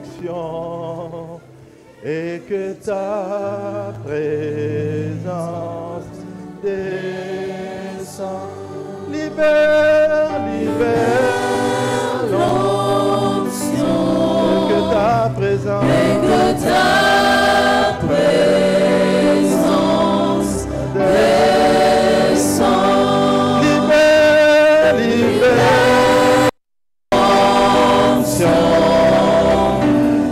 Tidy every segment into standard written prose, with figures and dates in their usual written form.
onction et que ta présence descende. Libère, libère l'onction et que ta présence descende. Libère, libère l'onction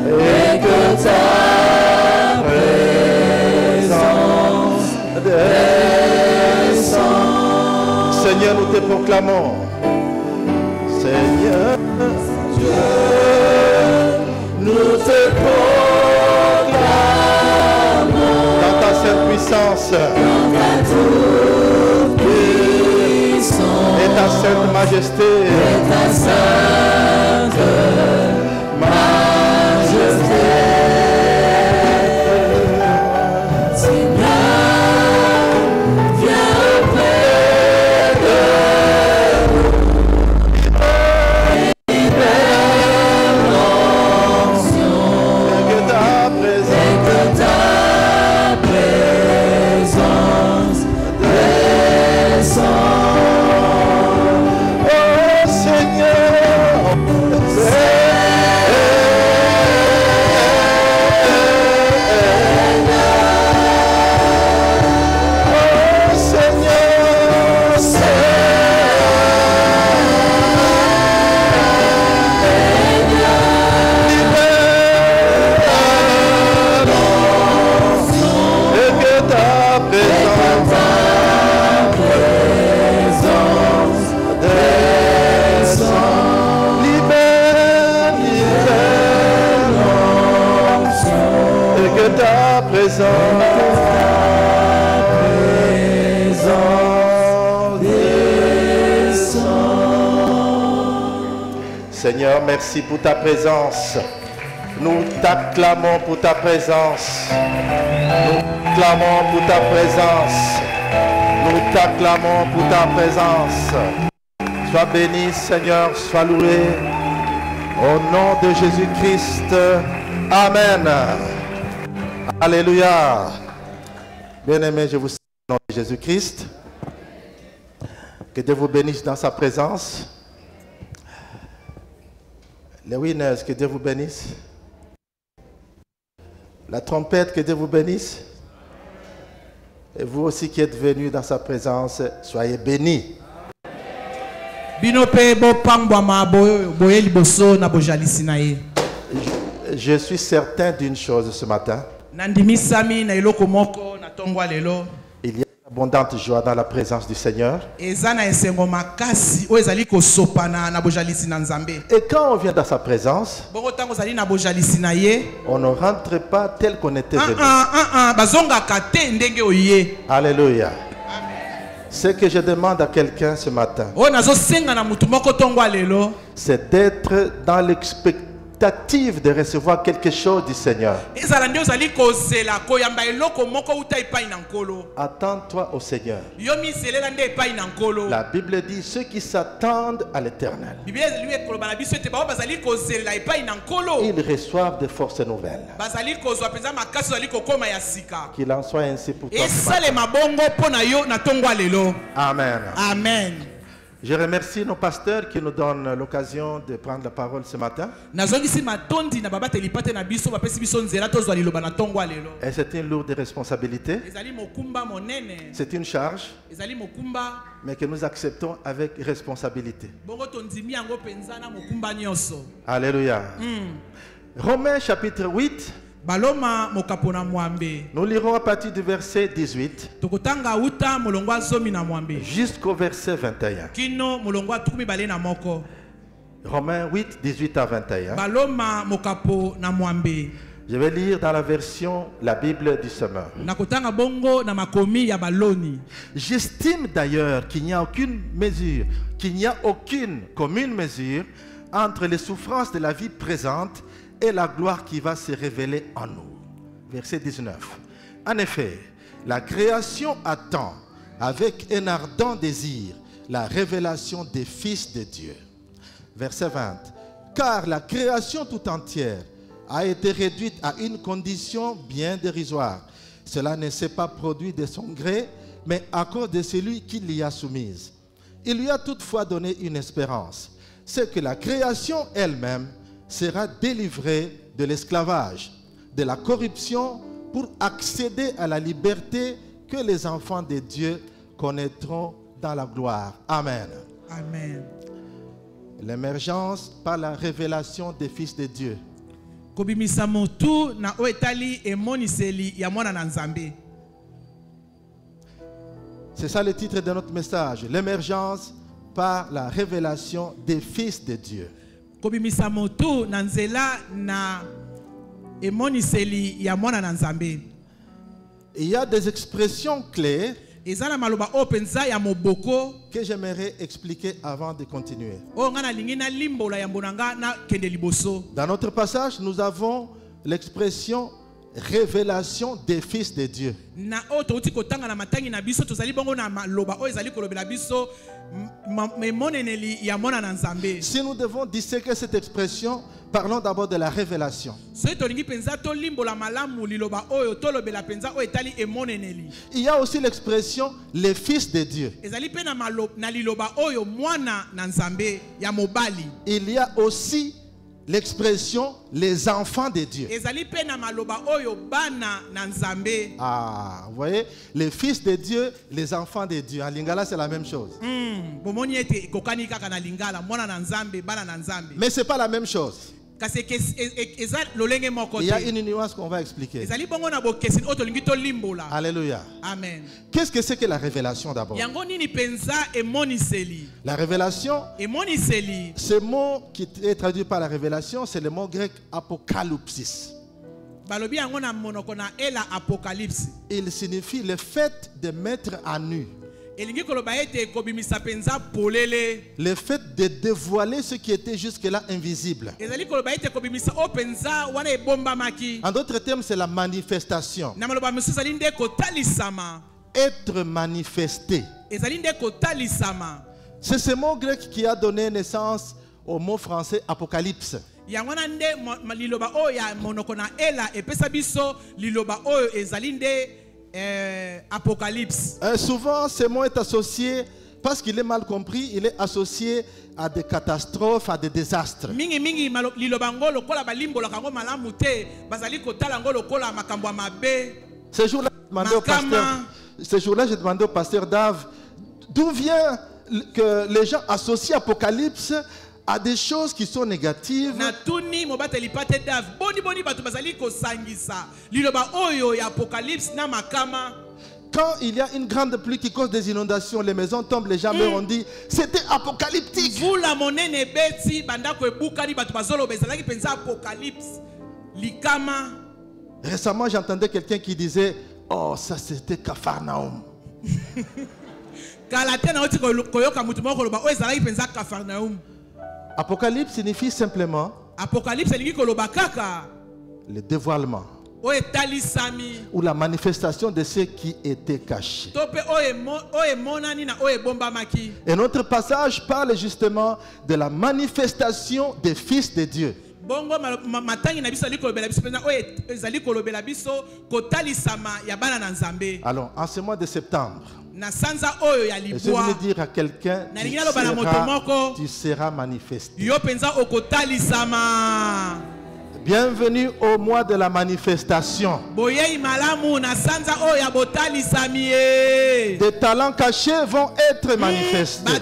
et que ta présence descende. Seigneur, nous te proclamons. Seigneur Dieu, nous te proclamons. Dans ta sainte puissance. Dans ta toute puissance. Et ta sainte majesté. Et ta sainte majesté. Seigneur, merci pour ta présence. Nous t'acclamons pour ta présence. Nous t'acclamons pour ta présence. Nous t'acclamons pour ta présence. Sois béni, Seigneur, sois loué. Au nom de Jésus-Christ. Amen. Alléluia. Bien-aimés, je vous salue au nom de Jésus-Christ. Que Dieu vous bénisse dans sa présence. Les winners, que Dieu vous bénisse. La trompette, que Dieu vous bénisse. Et vous aussi qui êtes venus dans sa présence, soyez bénis. Je suis certain d'une chose ce matin. Il y a abondante joie dans la présence du Seigneur. Et quand on vient dans sa présence, on ne rentre pas tel qu'on était venu. Alléluia. Ce que je demande à quelqu'un ce matin, c'est d'être dans l'expectative de recevoir quelque chose du Seigneur. Attends-toi au Seigneur. La Bible dit ceux qui s'attendent à l'Éternel, ils reçoivent de forces nouvelles. Qu'il en soit ainsi pour toi. Amen. Amen. Je remercie nos pasteurs qui nous donnent l'occasion de prendre la parole ce matin. Et c'est une lourde responsabilité. C'est une charge, mais que nous acceptons avec responsabilité. Alléluia. Romains chapitre 8. Nous lirons à partir du verset 18 jusqu'au verset 21. Romains 8, 18 à 21. Je vais lire dans la version la Bible du Semeur. J'estime d'ailleurs qu'il n'y a aucune mesure, qu'il n'y a aucune commune mesure entre les souffrances de la vie présente et la gloire qui va se révéler en nous. Verset 19. En effet, la création attend avec un ardent désir la révélation des fils de Dieu. Verset 20. Car la création tout entière a été réduite à une condition bien dérisoire. Cela ne s'est pas produit de son gré, mais à cause de celui qui l'y a soumise. Il lui a toutefois donné une espérance, c'est que la création elle-même sera délivrée de l'esclavage, de la corruption, pour accéder à la liberté que les enfants de Dieu connaîtront dans la gloire. Amen. Amen. L'émergence par la révélation des fils de Dieu. Kobimisa motu na oetali emoniseli ya mwana na Nzambe. C'est ça le titre de notre message. L'émergence par la révélation des fils de Dieu. Kobimisa motu na nzela na emoniseli ya mwana na Nzambe. Il y a des expressions clés Ezana maloba openza ya moboko que j'aimerais expliquer avant de continuer. o ngana lingina limbola ya mbonanga na kende liboso. Dans notre passage, nous avons l'expression révélation des fils de Dieu. Na o touti kotanga na matangi na biso tozali bongo na maloba o ezali kolobela biso moneneli ya mwana na Nzambe. Si nous devons disséquer cette expression, parlons d'abord de la révélation. Il y a aussi l'expression les fils de Dieu. Il y a aussi l'expression les enfants de Dieu. Ah, vous voyez, les fils de Dieu, les enfants de Dieu. En lingala, c'est la même chose. Mais ce n'est pas la même chose. Il y a une nuance qu'on va expliquer. Alléluia. Amen. Qu'est-ce que c'est que la révélation d'abord? La révélation, ce mot qui est traduit par la révélation, c'est le mot grec apocalypsis. Il signifie le fait de mettre à nu. Le fait de dévoiler ce qui était jusque-là invisible. En d'autres termes, c'est la manifestation. Être manifesté. C'est ce mot grec qui a donné naissance au mot français apocalypse. Apocalypse. Souvent, ce mot est associé, parce qu'il est mal compris, il est associé à des catastrophes, à des désastres. Ce jour-là, j'ai demandé au pasteur Dave, d'où vient que les gens associent Apocalypse à des choses qui sont négatives. Quand il y a une grande pluie qui cause des inondations, les maisons tombent, les gens meurent, on dit c'était apocalyptique. Récemment, j'entendais quelqu'un qui disait oh, ça c'était Capharnaüm. Apocalypse signifie simplement le dévoilement ou la manifestation de ce qui était caché. Et notre passage parle justement de la manifestation des fils de Dieu. Alors, en ce mois de septembre, je voulais dire à quelqu'un, tu seras manifesté. Bienvenue au mois de la manifestation. Des talents cachés vont être manifestés.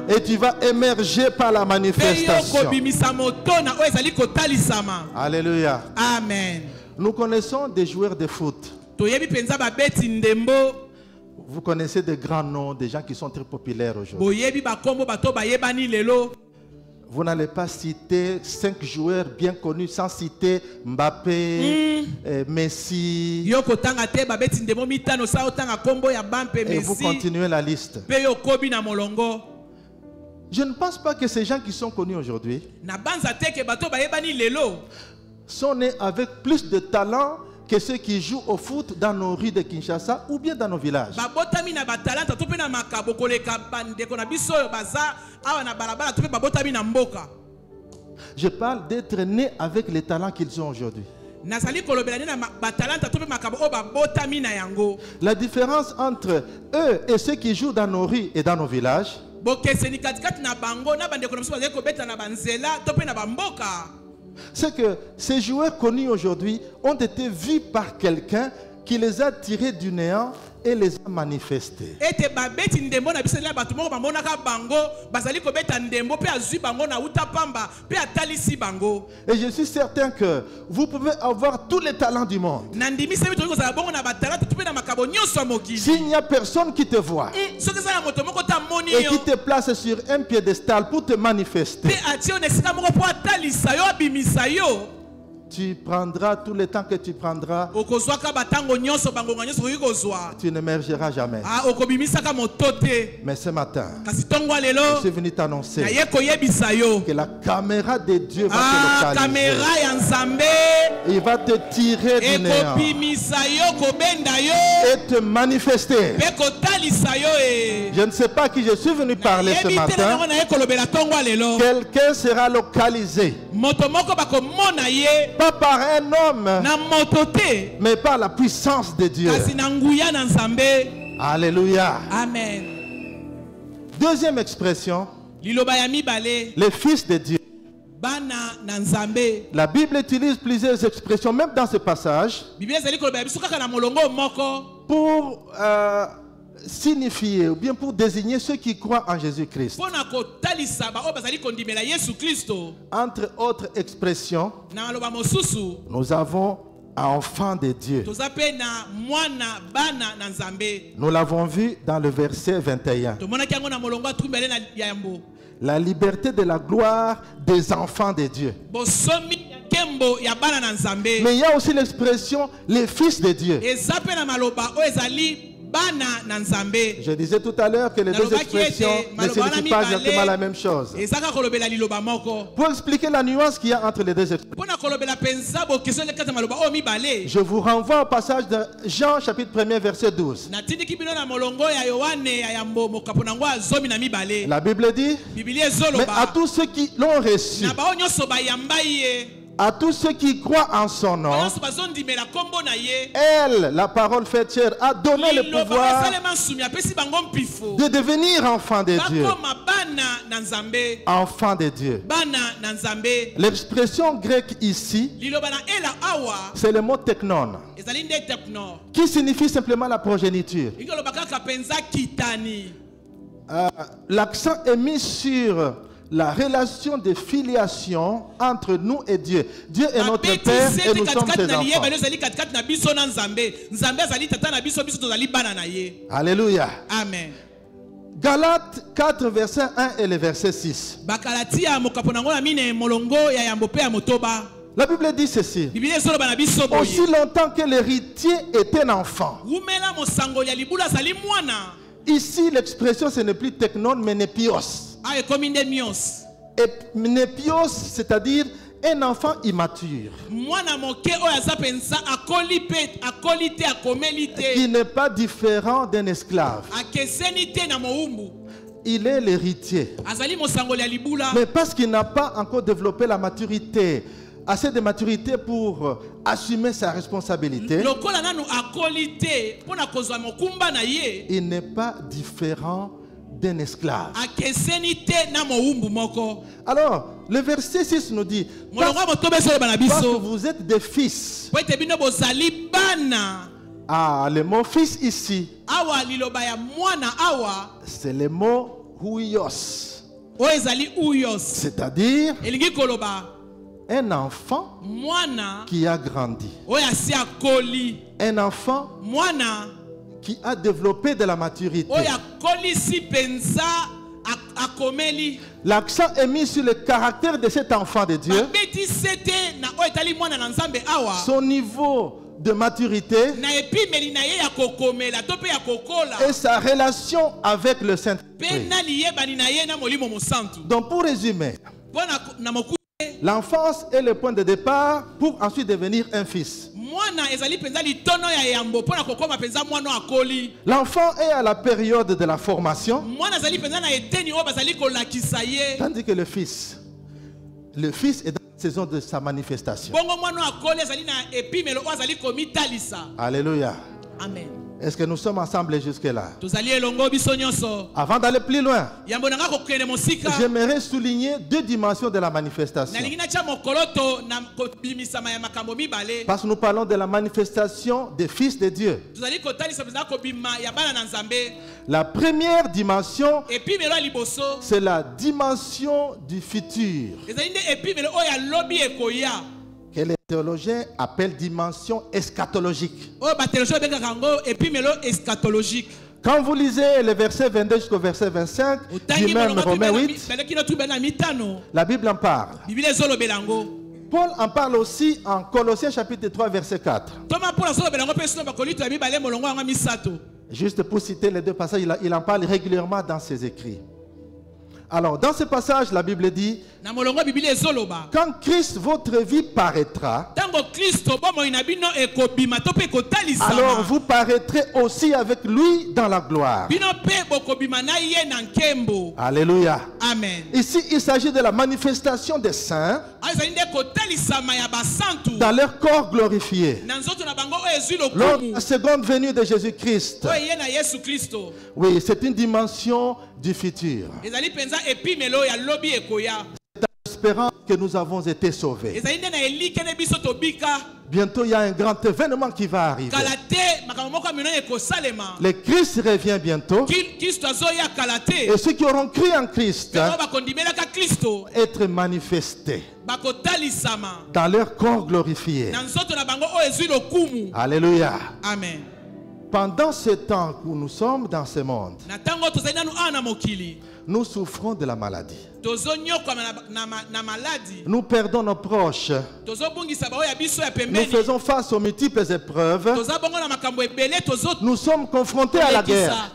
Et tu vas émerger par la manifestation. Alléluia. Amen. Nous connaissons des joueurs de foot. Vous connaissez des grands noms, des gens qui sont très populaires aujourd'hui. Vous n'allez pas citer 5 joueurs bien connus sans citer Mbappé, Messi. Et vous continuez la liste. Je ne pense pas que ces gens qui sont connus aujourd'hui sont nés avec plus de talent que ceux qui jouent au foot dans nos rues de Kinshasa ou bien dans nos villages. Je parle d'être né avec les talents qu'ils ont aujourd'hui. La différence entre eux et ceux qui jouent dans nos rues et dans nos villages, c'est que ces joueurs connus aujourd'hui ont été vus par quelqu'un qui les a tirés du néant et les a manifestés. Et je suis certain que vous pouvez avoir tous les talents du monde. S'il n'y a personne qui te voit et qui te place sur un piédestal pour te manifester, tu prendras tout le temps que tu prendras, tu n'émergeras jamais. Mais ce matin, je suis venu t'annoncer que la caméra de Dieu va te localiser. Il va te tirer du néant et te manifester. Je ne sais pas qui je suis venu parler ce matin. Quelqu'un sera localisé. Pas par un homme, mais par la puissance de Dieu. Alléluia. Amen. Deuxième expression, les fils de Dieu. La Bible utilise plusieurs expressions, même dans ce passage, pour signifier ou bien pour désigner ceux qui croient en Jésus-Christ. Entre autres expressions, nous avons enfants de Dieu. Nous l'avons vu dans le verset 21. La liberté de la gloire des enfants de Dieu. Mais il y a aussi l'expression les fils de Dieu. Je disais tout à l'heure que les deux expressions ne signifient pas exactement la même chose. Pour expliquer la nuance qu'il y a entre les deux expressions, je vous renvoie au passage de Jean chapitre 1 verset 12. La Bible dit, mais à tous ceux qui l'ont reçu, à tous ceux qui croient en son nom, elle, la parole faite chair, a donné le pouvoir de devenir enfants de Dieu. Enfants de Dieu. L'expression grecque ici, c'est le mot teknon, qui signifie simplement la progéniture. L'accent est mis sur la relation de filiation entre nous et Dieu. Dieu est notre Père et nous sommes ses enfants. Alléluia. Amen. Galates 4 verset 1 et le verset 6. La Bible dit ceci. Aussi longtemps que l'héritier est un enfant. Ici l'expression ce n'est plus teknon mais nepios. Et nepios, c'est-à-dire un enfant immature qui n'est pas différent d'un esclave. Il est l'héritier, mais parce qu'il n'a pas encore développé la maturité, assez de maturité pour assumer sa responsabilité, il n'est pas différent d'un esclave. Alors, le verset 6 nous dit, parce que vous êtes des fils. Ah, le mot fils ici, c'est le mot huios. C'est-à-dire un enfant qui a grandi. Un enfant qui a développé de la maturité. L'accent est mis sur le caractère de cet enfant de Dieu, son niveau de maturité et sa relation avec le Saint-Esprit. Donc pour résumer, l'enfance est le point de départ pour ensuite devenir un fils. L'enfant est à la période de la formation, tandis que le fils le Fils est dans la saison de sa manifestation. bongo mwana akoli ezali na epimelo oyo azali komitalisa. Alléluia. Amen. Est-ce que nous sommes ensemble jusque-là? Tozali elongo biso nyonso. Avant d'aller plus loin, Yambo nanga kokende mosika. j'aimerais souligner deux dimensions de la manifestation. Nalingi natia mokoloto na kobimisama ya makambo mibale. Parce que nous parlons de la manifestation des fils de Dieu. Tozali kotalisa peza kobima ya bana na Nzambe. La première dimension, Epimelo ya liboso. c'est la dimension du futur, Ezali nde epimelo oyo alobi ekoya. que les théologiens appellent dimension eschatologique. Oyo batelojo bengaka yango epimelo eschatologique. Quand vous lisez le verset 22 jusqu'au verset 25 du même Romains 8, la Bible en parle. Paul en parle aussi en Colossiens chapitre 3 verset 4. Juste pour citer les deux passages, il en parle régulièrement dans ses écrits. Alors, dans ce passage, la Bible dit, quand Christ, votre vie, paraîtra, alors vous paraîtrez aussi avec lui dans la gloire. Alléluia. Amen. Ici, il s'agit de la manifestation des saints dans leur corps glorifié. Lors de la seconde venue de Jésus-Christ. Oui, c'est une dimension du futur. Espérant que nous avons été sauvés. Bientôt, il y a un grand événement qui va arriver. Le Christ revient bientôt. Et ceux qui auront cru en Christ être manifestés dans leur corps glorifié. Alléluia. Amen. Pendant ce temps où nous sommes dans ce monde, nous souffrons de la maladie. Nous perdons nos proches. Nous faisons face aux multiples épreuves. Nous sommes confrontés à la guerre,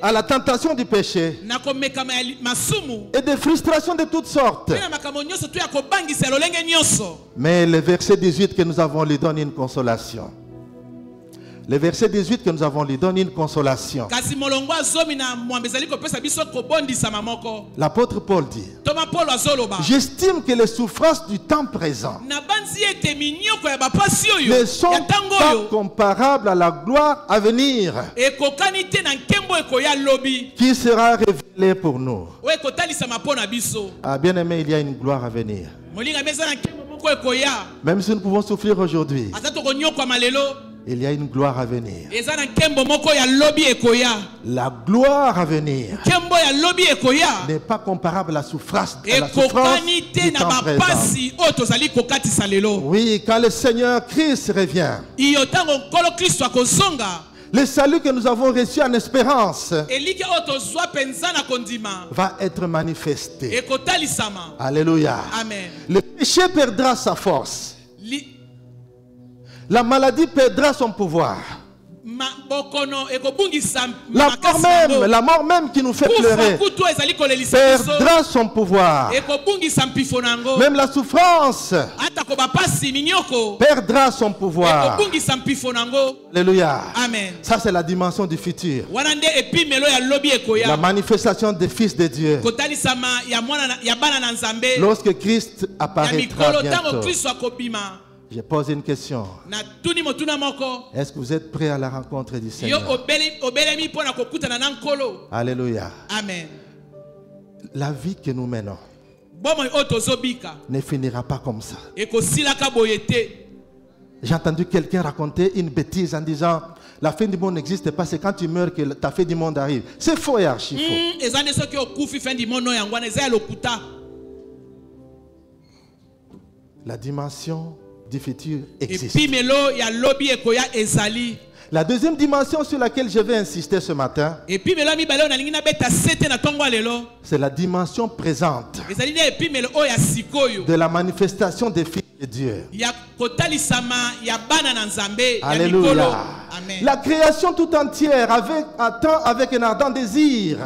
à la tentation du péché et des frustrations de toutes sortes. Mais le verset 18 que nous avons lu donne une consolation. Le verset 18 que nous avons lu donne une consolation. L'apôtre Paul dit, j'estime que les souffrances du temps présent ne sont pas comparables à la gloire à venir qui sera révélée pour nous. Ah, bien aimé, il y a une gloire à venir. Même si nous pouvons souffrir aujourd'hui, il y a une gloire à venir. La gloire à venir n'est pas comparable à la souffrance du temps présent. Oui, quand le Seigneur Christ revient, le salut que nous avons reçu en espérance va être manifesté. Alléluia. Amen. Le péché perdra sa force. La maladie perdra son pouvoir. La mort même qui nous fait pleurer perdra son pouvoir. Même la souffrance perdra son pouvoir. Alléluia. Amen. Ça, c'est la dimension du futur. La manifestation des fils de Dieu. Lorsque Christ apparaîtra bientôt. Je pose une question. Est-ce que vous êtes prêts à la rencontre du Seigneur? Alléluia. Amen. La vie que nous menons ne finira pas comme ça. J'ai entendu quelqu'un raconter une bêtise en disant la fin du monde n'existe pas, c'est quand tu meurs que ta fin du monde arrive. C'est faux et archi faux. La dimension du futur existe. La deuxième dimension sur laquelle je vais insister ce matin, c'est la dimension présente de la manifestation des fils de Dieu. Alléluia. Amen. La création tout entière attend avec un ardent désir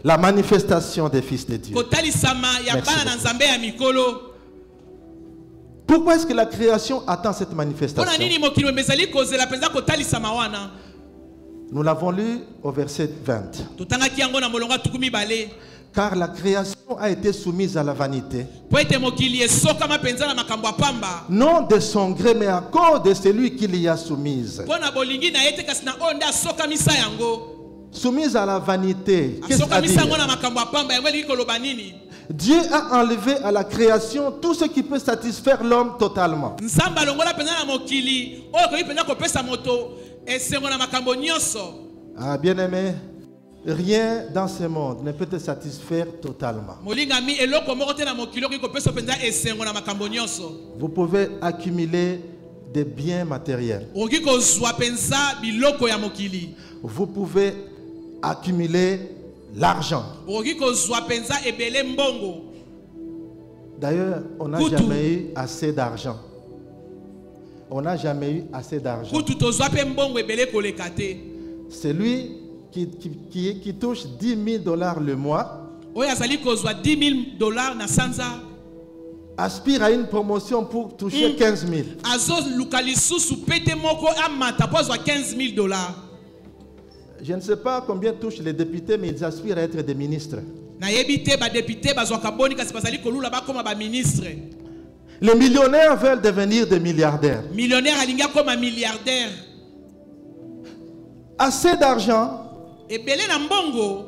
la manifestation des fils de Dieu. Merci beaucoup. Pourquoi est-ce que la création attend cette manifestation? Nous l'avons lu au verset 20. totangaki yango na molongo tukumi bale. Car la création a été soumise à la vanité, Po ete mokili esokama penza na makambo ya pamba. non de son gré, mais à cause de celui qui l'y a soumise. Po na bolingi na yete kasi na onda sokamisa yango. Soumise à la vanité. Qu'est-ce à Sokamisa yango dire? na makambo ya pamba yango elingi koloba nini? Dieu a enlevé à la création tout ce qui peut satisfaire l'homme totalement. Nzamba alongola penza na mokili oyo koyi penza kopesa moto esengo na makambo nyonso. Ah, bien-aimé, rien dans ce monde ne peut te satisfaire totalement. Molingami eloko moko te na mokili okoki kopesa penza esengo na makambo nyonso. Vous pouvez accumuler des biens matériels. Okoki kozwa penza biloko ya mokili. Vous pouvez accumuler l'argent. Okoki kozwa penza ebele mbongo. D'ailleurs, on n'a Kutu. jamais eu assez d'argent. On n'a jamais eu assez d'argent. Kutu tozwa pe mbongo ebele koleka te. Celui qui touche 10 000 dollars le mois Oyo azali kozwa $10,000 na sanza. aspire à une promotion pour toucher 15 000. Azo luka lisusu pete moko amata po azwa $15,000. Je ne sais pas combien touchent les députés, mais ils aspirent à être des ministres. Nayebi te ba député bazwa kaboni kasi bazali kolula bakoma ba ministre. Les millionnaires veulent devenir des milliardaires. Millionnaire alingi akoma milliardaire. Assez d'argent, Ebele na mbongo.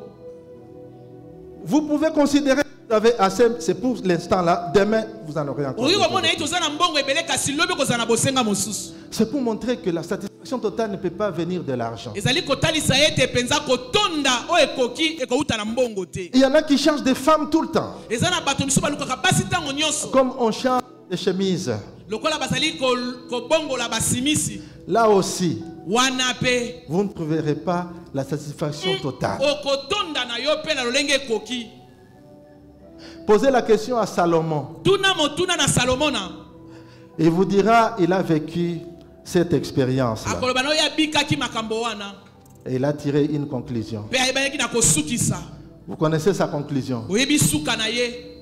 vous pouvez considérer que vous avez assez, c'est pour l'instant là, demain vous en aurez encore. Oyo komona ito za na mbongo ebele kasi lobe kozana bosenga mosusu. C'est pour montrer que la satisfaction totale ne peut pas venir de l'argent. Ezali kotalisa ete penza kotonda o ekoki ekouta na mbongo te. Il y en a qui changent de femmes tout le temps, Ezana bato miso balukaka basi tango nyonso. comme on change de chemise. Lokola bazali kobongola basimisi. Là aussi, Wana pe vous ne trouverez pas la satisfaction totale. okotonda na yo pe na lolenge ekoki. Posez la question à Salomon. Tuna motuna na Salomona. Il vous dira, il a vécu cette expérience-là. Akoloba no ya bikaki makambo wana. Et il a tiré une conclusion. Pe ayebaki na kosukisa. Vous connaissez sa conclusion? Oyebi suka na ye.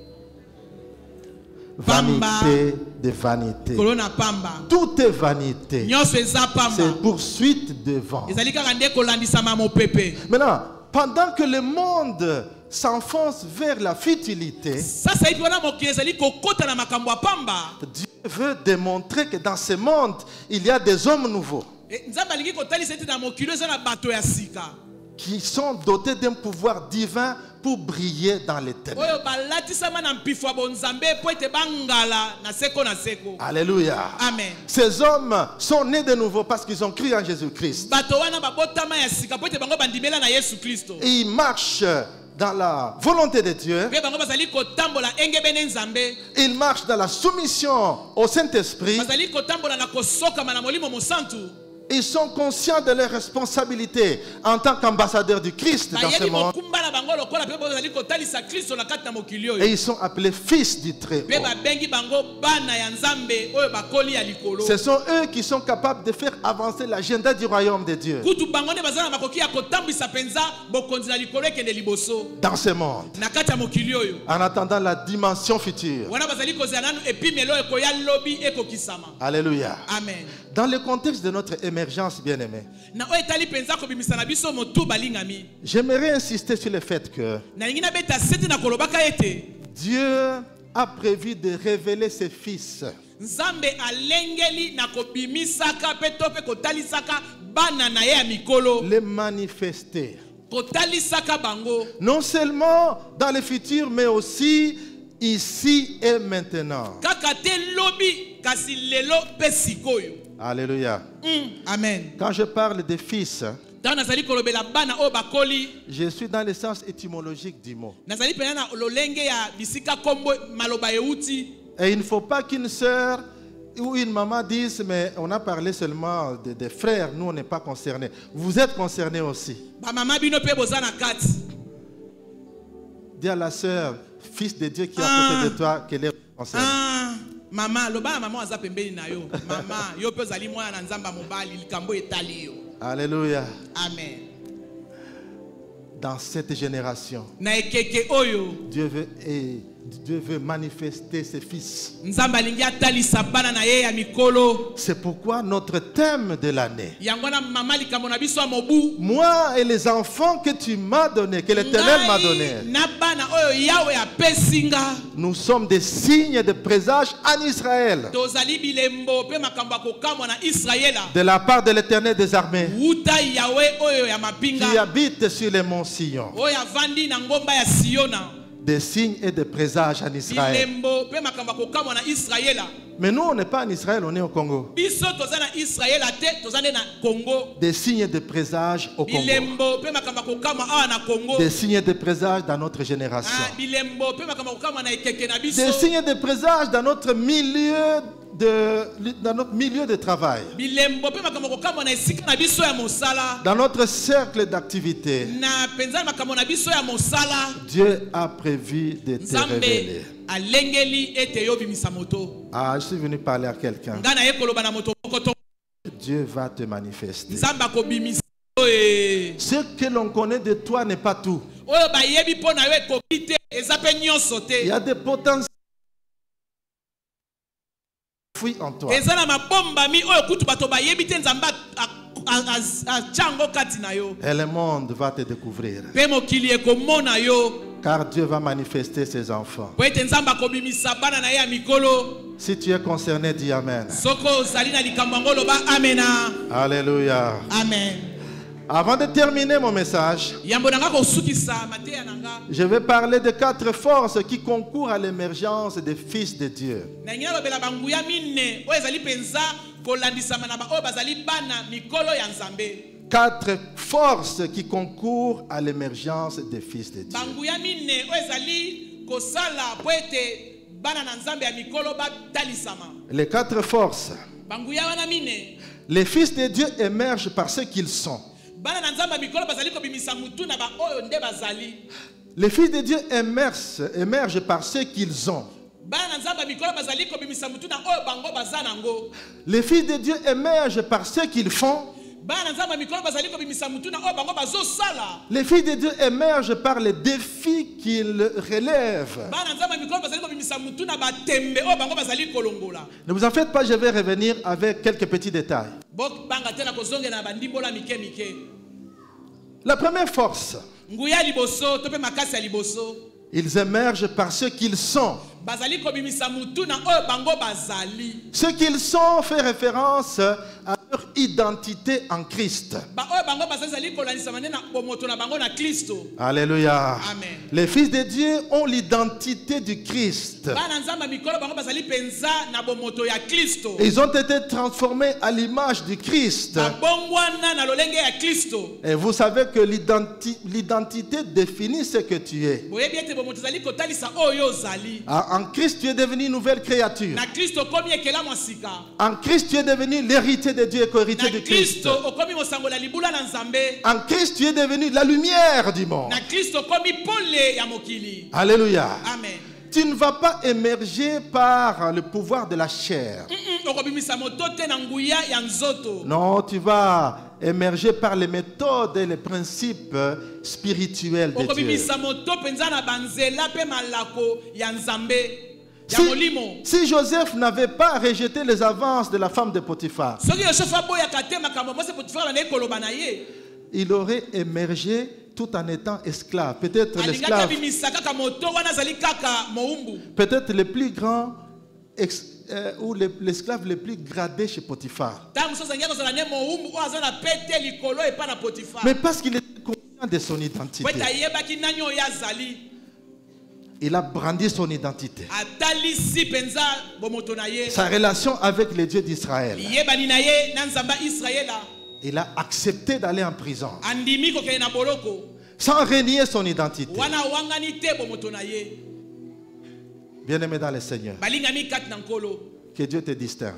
Vanité de vanité. Kolona pamba. Tout est vanité. Nyonso eza pamba. C'est poursuite de vent. Ezali kaka nde kolandisama mopepe. Maintenant, pendant que le monde s'enfonce vers la futilité, Sasa hivi wana mokili ezali kokota na makambo ya pamba. Dieu veut démontrer que dans ce monde, il y a des hommes nouveaux Nzambe alingi kotalisa ete na mokili eza na bato ya sika. qui sont dotés d'un pouvoir divin pour briller dans les ténèbres. Oyo balatisama na mpifwa bonzambe po ete bangala na seko na seko. Alléluia. Amen. Ces hommes sont nés de nouveau parce qu'ils ont cru en Jésus-Christ. Bato wana babotama ya sika po ete bango bandimela na Yesu Kristo. Et ils marchent dans la volonté de Dieu. Pe bango bazali kotambola engebene nzambe. Ils marchent dans la soumission au Saint-Esprit. Bazali kotambola na kosokama na molimo mosantu. Ils sont conscients de leurs responsabilités en tant qu'ambassadeurs du Christ dans ce Bayebi monde. mokumba na bango lokola pe bazali kotalisa Kristo na kati na mokili Et oyo. ils sont appelés fils du Très-Haut. Pe babengi bango bana ya nzambe oyo bakoli ya likolo. Ce sont eux qui sont capables de faire avancer l'agenda du royaume de Dieu Kutu bango nde bazala na makoki ya kotambwisa penza bokonzi na likolo ekende liboso. dans ce monde. Na kati ya mokili oyo. En attendant la dimension future. Wana bazali kozela nanu epimelo ekoya lobi ekokisama. Alléluia. Amen. Dans le contexte de notre émergence, bien-aimés, Na oyo etali penza kobimisa na biso motu balingami. j'aimerais insister sur le fait que Na lingi na beta seti na kolobaka ete Dieu a prévu de révéler ses fils Nzambe alengeli na kobimisaka pe to pe kotalisaka bana na ye ya mikolo. les manifester. Kotalisaka bango. Non seulement dans le futur, mais aussi ici et maintenant. Kaka te lobi kasi lelo pe sikoyo. Alléluia. Amen. Quand je parle des fils, Dans nazali kolobela bana o bakoli. je suis dans le sens étymologique du mot. Nazali pena na lolenge ya bisika kombo maloba euti. Et il ne faut pas qu'une sœur ou une maman dise, mais on a parlé seulement des frères, nous on n'est pas concernés. Vous êtes concernés aussi. Ba mama bino pe bozana kati. Dis à la sœur, fils de Dieu qui est à côté de toi, qu'elle est concernée. Mama loba mama aza pembeni na yo. Mama yo pe zali mwana na nzamba mobali likambo etali yo. Alléluia. Amen. Dans cette génération, Na ekeke oyo Dieu veut Dieu veut manifester ses fils. Nzambe alingi atalisa bana na ye ya mikolo. C'est pourquoi notre thème de l'année. Yango na mama likambo na biso ya mobu. Moi et les enfants que tu m'as donnés, que l'Éternel m'a donnés. Na bana oyo Yahweh apesinga. Nous sommes des signes de présage en Israël. Tozali bilembo pe makambo kokamwa na Israela. De la part de l'Éternel des armées. Uta Yahweh oyo ya mapinga. Qui habite sur les monts Sion. Oyo avandi na ngomba ya Siona. Des signes et des présages en Israël. Mais nous, on n'est pas en Israël, on est au Congo. Des signes et des présages au Congo. Des signes et des présages dans notre génération. Des signes et des présages dans notre milieu de travail. Dans notre cercle d'activité. Dieu a prévu de te révéler. Ah, je suis venu parler à quelqu'un. Dieu va te manifester. Ce que l'on connaît de toi n'est pas tout. Il y a des potentiels en toi. Et le monde va te découvrir. Car Dieu va manifester ses enfants. Si tu es concerné, dis Amen. Alléluia. Amen. Avant de terminer mon message, je vais parler de 4 forces qui concourent à l'émergence des fils de Dieu. 4 forces qui concourent à l'émergence des fils de Dieu. Les 4 forces. Les fils de Dieu émergent par ce qu'ils sont. Les fils de Dieu émergent par ce qu'ils ont. Les fils de Dieu émergent par ce qu'ils font. Les fils de Dieu émergent par les défis qu'ils relèvent. Ne vous en faites pas, je vais revenir avec quelques petits détails. La première force, ils émergent par ce qu'ils sont. Ce qu'ils sont fait référence à leur identité en Christ. Alléluia. Amen. Les fils de Dieu ont l'identité du Christ. Ils ont été transformés à l'image du Christ. Et vous savez que l'identité définit ce que tu es. En Christ, tu es devenu une nouvelle créature. En Christ, tu es devenu l'héritier de Dieu et co-héritier de Christ. En Christ, tu es devenu la lumière du monde. Alléluia. Amen. Tu ne vas pas émerger par le pouvoir de la chair. Non, tu vas émerger par les méthodes et les principes spirituels de Dieu. Si Joseph n'avait pas rejeté les avances de la femme de Potiphar, il aurait émergé tout en étant esclave. Peut-être l'esclave, peut-être le plus grand ou l'esclave le plus gradé chez Potiphar. Mais parce qu'il était conscient de son identité, il a brandi son identité. Sa relation avec les dieux d'Israël. Il a accepté d'aller en prison sans renier son identité. Bien-aimé dans le Seigneur, que Dieu te distingue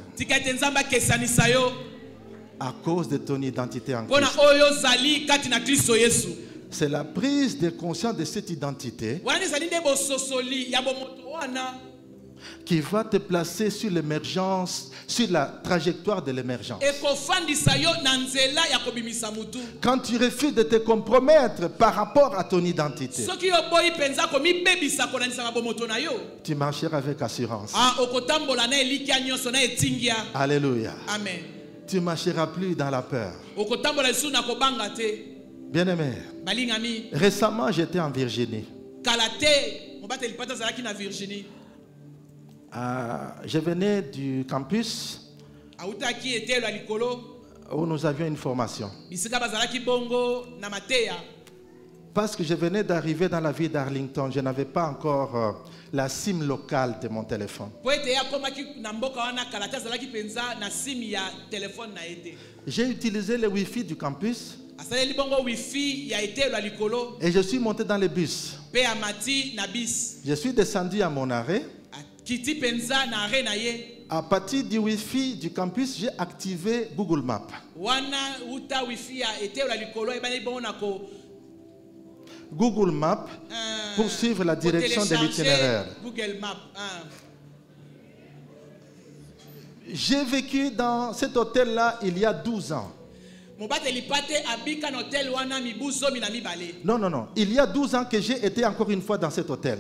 à cause de ton identité en Christ. C'est la prise de conscience de cette identité qui va te placer sur l'émergence, sur la trajectoire de l'émergence. Quand tu refuses de te compromettre par rapport à ton identité, tu marcheras avec assurance. Alléluia. Amen. Tu ne marcheras plus dans la peur. Bien-aimé, récemment j'étais en Virginie. Je venais du campus où nous avions une formation. Parce que je venais d'arriver dans la ville d'Arlington, je n'avais pas encore la SIM locale de mon téléphone. J'ai utilisé le Wi-Fi du campus et je suis monté dans le bus. Je suis descendu à mon arrêt. À partir du Wi-Fi du campus, j'ai activé Google Maps. Google Maps pour suivre la direction de l'itinéraire. J'ai vécu dans cet hôtel-là il y a 12 ans. Non, non, non. Il y a 12 ans que j'ai été encore une fois dans cet hôtel.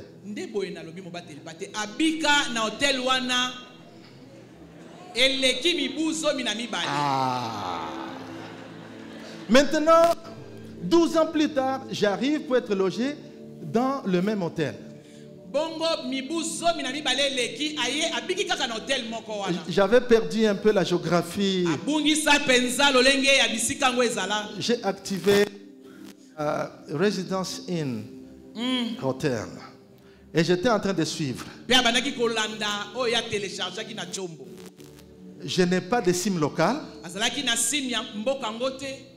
Maintenant, 12 ans plus tard, j'arrive pour être logé dans le même hôtel. J'avais perdu un peu la géographie. J'ai activé Residence Inn Hotel. Et j'étais en train de suivre. Je n'ai pas de SIM locale.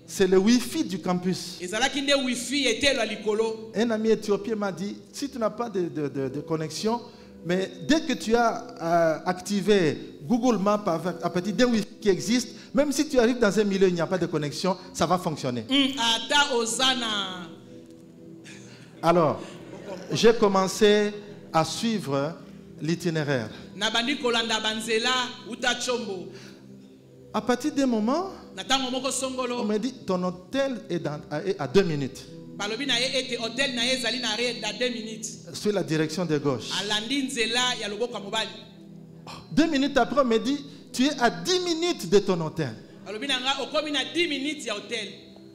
C'est le Wi-Fi du campus. Un ami éthiopien m'a dit, si tu n'as pas de connexion, mais dès que tu as activé Google Maps à partir d'un Wi-Fi qui existe, même si tu arrives dans un milieu où il n'y a pas de connexion, ça va fonctionner. Alors, j'ai commencé à suivre l'itinéraire. À partir d'un moment, on m'a dit, ton hôtel est à 2 minutes. Sur la direction de gauche. 2 minutes après, on m'a dit, tu es à 10 minutes de ton hôtel.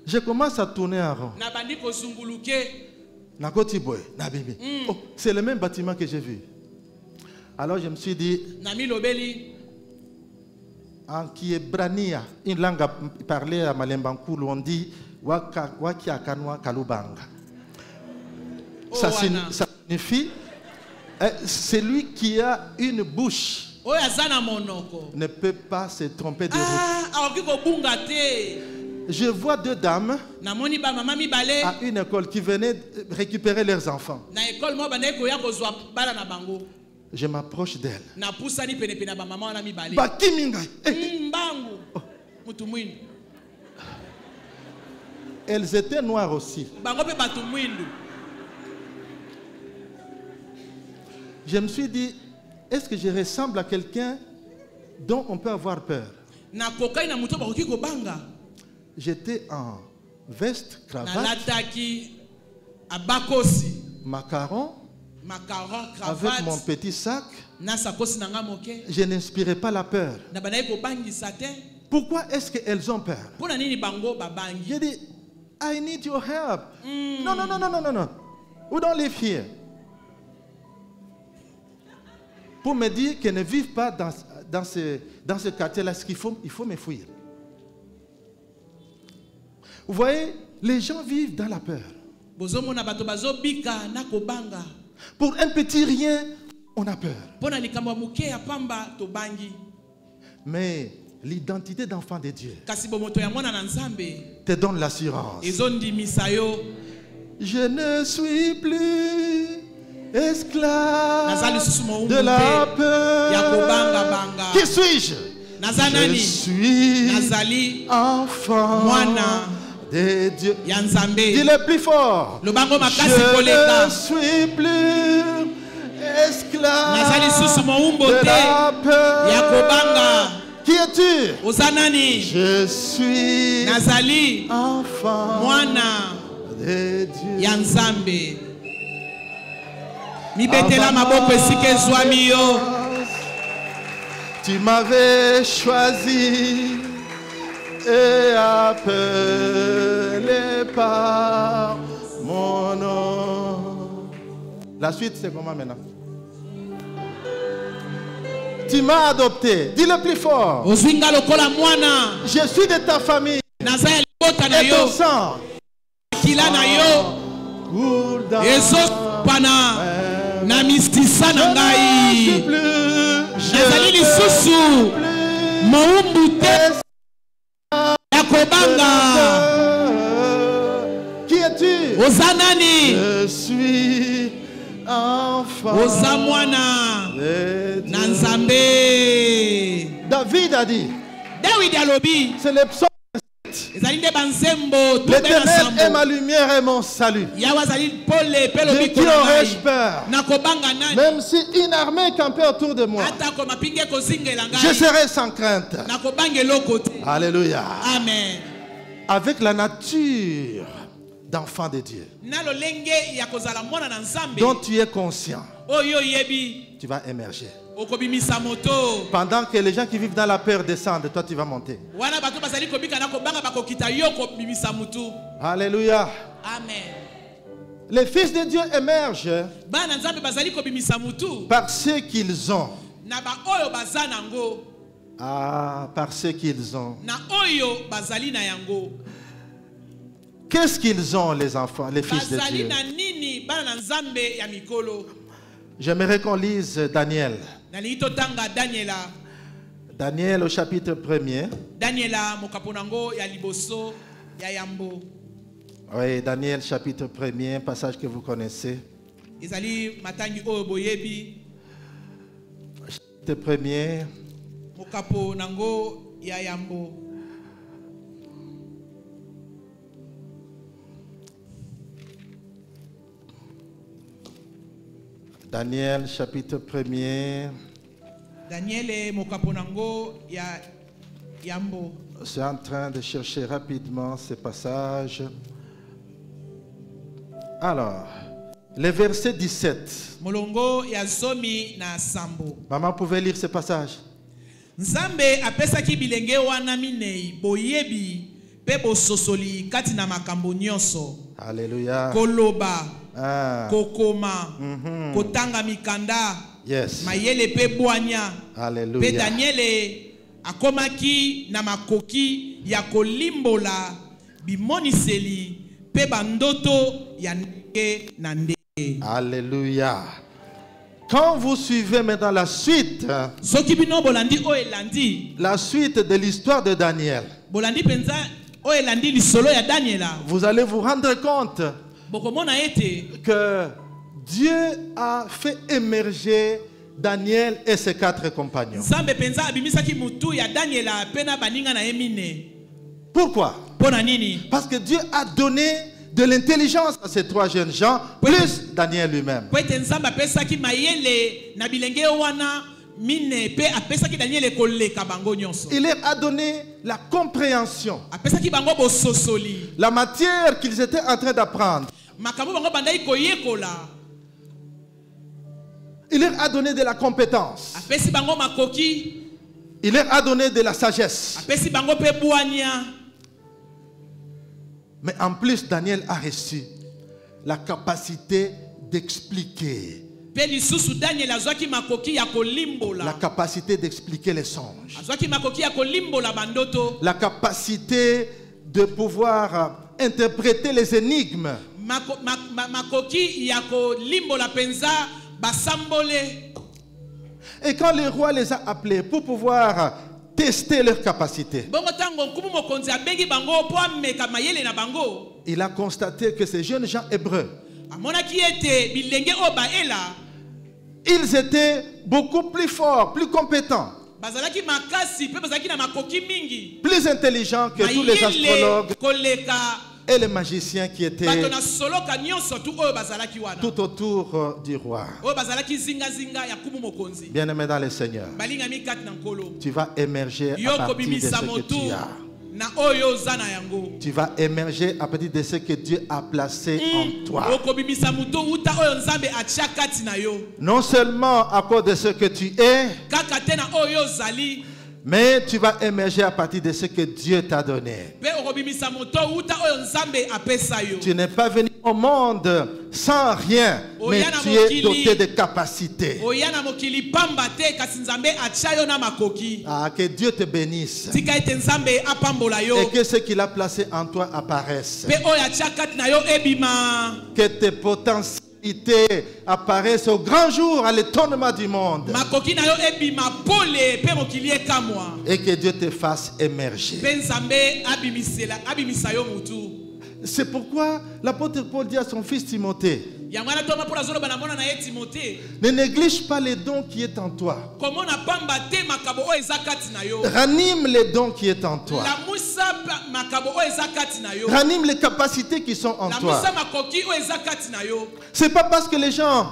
Je commence à tourner en rond. Oh, c'est le même bâtiment que j'ai vu. Alors je me suis dit, en Kiebrania, une langue parlée à Malembankulu, on dit Wakiakanwa Kalubanga. Ça signifie celui qui a une bouche ne peut pas se tromper de route. Je vois 2 dames à une école qui venaient récupérer leurs enfants. Je m'approche d'elle. Elles étaient noires aussi. Je me suis dit, est-ce que je ressemble à quelqu'un dont on peut avoir peur? J'étais en veste, cravate, macaron, avec mon petit sac. Je n'inspirais pas la peur. Pourquoi est-ce qu'elles ont peur? J'ai dit, I need your help. Non, non, non, non, non, non. We don't live here. Pour me dire qu'elles ne vivent pas dans ce quartier-là, il faut me fuir. Vous voyez, les gens vivent dans la peur. Pour un petit rien, on a peur. Mais l'identité d'enfant de Dieu te donne l'assurance. Je ne suis plus esclave de la peur. Qui suis-je? Je suis enfant de Dieu. Dis-le plus fort. Je ne suis plus esclave de la peur. Qui es-tu? Je suis Nazali enfant mwana de Dieu. ya Nzambe. Mibetela maboko esika ezwami yo. Tu m'avais choisi et appelé par mon nom. La suite, c'est comment maintenant? Tu m'as adopté. Dis-le plus fort. Ozinga lokola mwana. Je suis de ta famille. Naza ya libota na Et ton yo. sang Kila na yo. coule dans Ezopana na mistisa na ngai. Je Nazali lisusu moumbu te ya kobanga. Qui es-tu? Oza nani? Je suis enfant Oza mwana de Dieu. na Nzambe. David a dit, David alobi c'est le psaume, ezali nde banzembo to l'Éternel est ma bensambo. lumière et mon salut. Yawe azali pole pe lobi De qui kona aurais-je ngai. peur? Na kobanga nani? Même si une armée campait autour de moi, Atako mapinge kozingela je ngai. serai sans crainte. Na kobange eloko te. Alléluia. Amen. Avec la nature d'enfant de Dieu, Na lolenge ya kozala mwana na Nzambe. dont tu es conscient, Oyo yebi tu vas émerger. okobimisa moto. Pendant que les gens qui vivent dans la peur descendent, toi tu vas monter. Wana bato bazali kobika na kobanga bakokita yo kobimisa mutu. Alléluia. Amen. Les fils de Dieu émergent Bana Nzambe bazali kobimisa mutu. par ce qu'ils ont. Na ba oyo baza nango. Ah, par ce qu'ils ont. Na oyo bazali na yango. Qu'est-ce qu'ils ont, les enfants, les fils de Bazali Dieu? na nini bana na Nzambe ya mikolo. J'aimerais qu'on lise Daniel. Nalingi totanga Daniela. Daniel au chapitre 1er. Daniela mokaponango ya liboso ya yambo. Oui, Daniel chapitre 1er, passage que vous connaissez. Ezali matangi oyo boyebi. Chapitre 1er, Mokaponango ya yambo. Daniel chapitre 1er. Daniele mokaponango ya yambo. Je suis en train de chercher rapidement ce passage. Alors, le verset 17. Molongo ya zomi na sambo. Maman pouvait lire ce passage. Nzambe apesaki bilenge wana minei boyebi pe bososoli kati na makambo nyonso. Alléluia. Koloba, Ah, kokoma, kotanga mikanda, yes. mayele pe bwanya. Pe Alléluia. Daniele akomaki na makoki ya kolimbola bimoniseli pe bandoto ya ndenge na ndenge. Alléluia. Quand vous suivez maintenant la suite Soki bino bolandi o elandi, de l'histoire de Daniel, bolandi penza o elandi lisolo ya Daniela. vous allez vous rendre compte Bokomona ete que Dieu a fait émerger Daniel et ses 4 compagnons. Nzambe penza abimisaki mutu ya Daniela pena baninga na emine. Pourquoi? Pona nini? Parce que Dieu a donné de l'intelligence à ces 3 jeunes gens, plus Daniel lui-même. Po ete Nzambe apesaki mayele na bilenge wana mine pe apesaki Daniele koleka bango nyonso. Il leur a donné la compréhension, Apesaki bango bososoli. la matière qu'ils étaient en train d'apprendre. Makambo bango bandai koyekola. Il leur a donné de la compétence. Apesi bango makoki. Il leur a donné de la sagesse. Apesi bango pe bwanya. Mais en plus, Daniel a reçu la capacité d'expliquer. Pe lisusu Daniel azwaki makoki ya kolimbola. La capacité d'expliquer les songes. Azwaki makoki ya kolimbola bandoto. La capacité de pouvoir interpréter les énigmes. Makoki ya kolimbola penza basambole. Et quand le roi les a appelés pour pouvoir tester leur capacité, Bongo tango kumu mokonzi abengi bango po ameka mayele na bango. il a constaté que ces jeunes gens hébreux, Amonaki ete bilenge o baela ils étaient beaucoup plus forts, plus compétents, bazalaki makasi pe bazalaki na makoki mingi. plus intelligents que tous les astrologues, koleka et les magiciens qui étaient bato na soloka nyonso tu oyo bazalaki wana tout autour du roi. oyo bazalaki zinga ya kumu mokonzi Bien-aimé dans le Seigneur, balingami kati na nkolo tu vas émerger à yo partir de kobimisa ce que motu tu as. na oyo oza na yango Tu vas émerger à partir de ce que Dieu a placé en toi. okobimisa motu uta oyo nzambe atia kati na yo Non seulement à cause de ce que tu es, kaka te na oyo ozali mais tu vas émerger à partir de ce que Dieu t'a donné. pe okobimisa moto uta oyo nzambe apesa yo Tu n'es pas venu au monde sans rien, mais tu es doté de capacités. oya na mokili pamba te kasi nzambe atia yo na makoki Ah, que Dieu te bénisse tika ete nzambe apambola yo et que ce qu'il a placé en toi apparaisse. pe oyo atia kati na yo ebima Que tes potentialités apparaissent au grand jour à l'étonnement du monde. makoki na yo ebima pole pe mokili ekamwa Et que Dieu te fasse émerger. pe nzambe abimisa yo mutu C'est pourquoi l'apôtre Paul dit à son fils Timothée, yango wana toma mpo nazoloba na mwana na ye timote ne néglige pas les dons qui est en toi. komona pamba te makabo oyo eza kati na yo Ranime les dons qui est en toi. lamusa makabo oyo eza kati na yo Ranime les capacités qui sont en toi. lamusa makoki oyo eza kati na yo C'est pas parce que les gens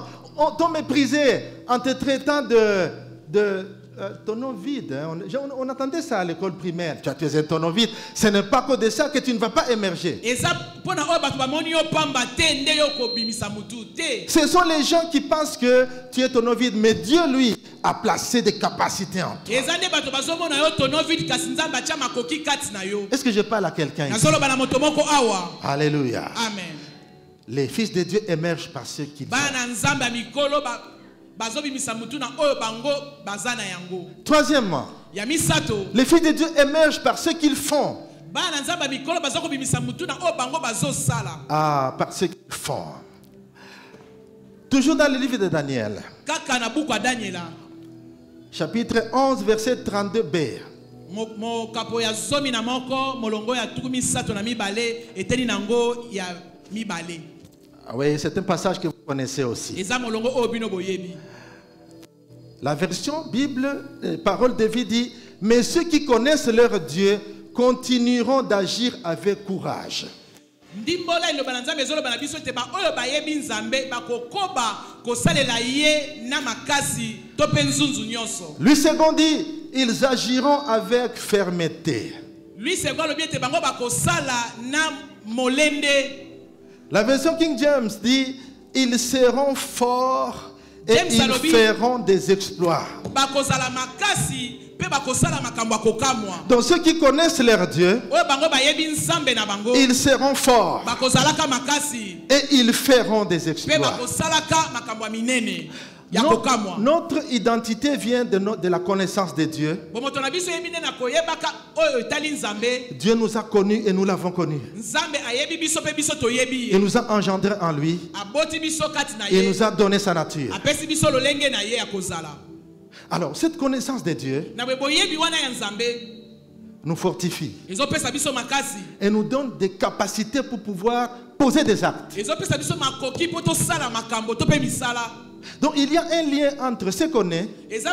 t'ont méprisé en te traitant de ton nom vide. Hein. On attendait ça à l'école primaire. Tu as un ton nom vide. Ce n'est pas que de ça que tu ne vas pas émerger. Ce sont les gens qui pensent que tu es ton nom vide, mais Dieu, lui, a placé des capacités en toi. Est-ce que je parle à quelqu'un ici? Alléluia. Amen. Les fils de Dieu émergent par ceux qui Troisièmement, les fils de Dieu émergent par ce qu'ils font. Ah, par ce qu'ils font. Toujours dans le livre de Daniel, chapitre 11, verset 32b. Ah oui, c'est un passage que vous connaissez aussi. La version Bible, parole de vie dit, mais ceux qui connaissent leur Dieu continueront d'agir avec courage. Lui second dit, ils agiront avec fermeté. La version King James dit, ils seront forts et ils feront des exploits. Donc ceux qui connaissent leur Dieu, ils seront forts et ils feront des exploits. Notre identité vient de la connaissance de Dieu. Dieu nous a connus et nous l'avons connu. Il nous a engendrés en lui. Et il nous a donné sa nature. Alors, cette connaissance de Dieu nous fortifie et nous donne des capacités pour pouvoir poser des actes. Donc il y a un lien entre ce qu'on est, ce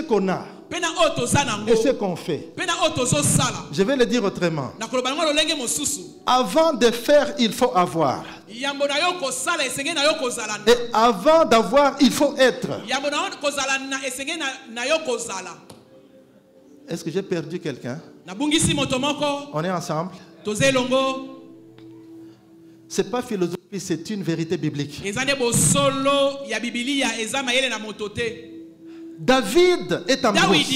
qu'on a et ce qu'on fait. Je vais le dire autrement. Avant de faire, il faut avoir. Et avant d'avoir, il faut être. Est-ce que j'ai perdu quelqu'un? On est ensemble? Ce n'est pas philosophie, c'est une vérité biblique. David est en brousse.